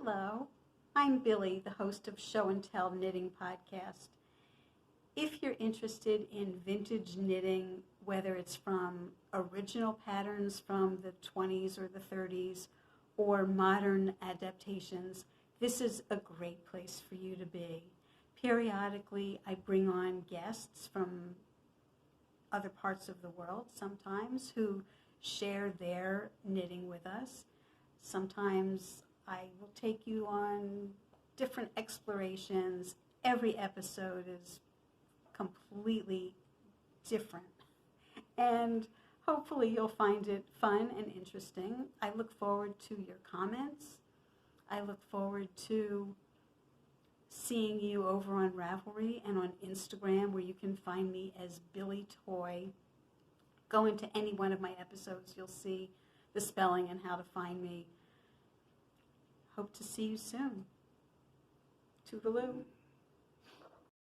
Hello, I'm Billie, the host of Show and Tell Knitting Podcast. If you're interested in vintage knitting, whether it's from original patterns from the 20s or the 30s or modern adaptations, this is a great place for you to be. Periodically, I bring on guests from other parts of the world sometimes who share their knitting with us. Sometimes I will take you on different explorations. Every episode is completely different. And hopefully you'll find it fun and interesting. I look forward to your comments. I look forward to seeing you over on Ravelry and on Instagram, where you can find me as billietoy. Go into any one of my episodes, you'll see the spelling and how to find me. Hope to see you soon. Toodaloo.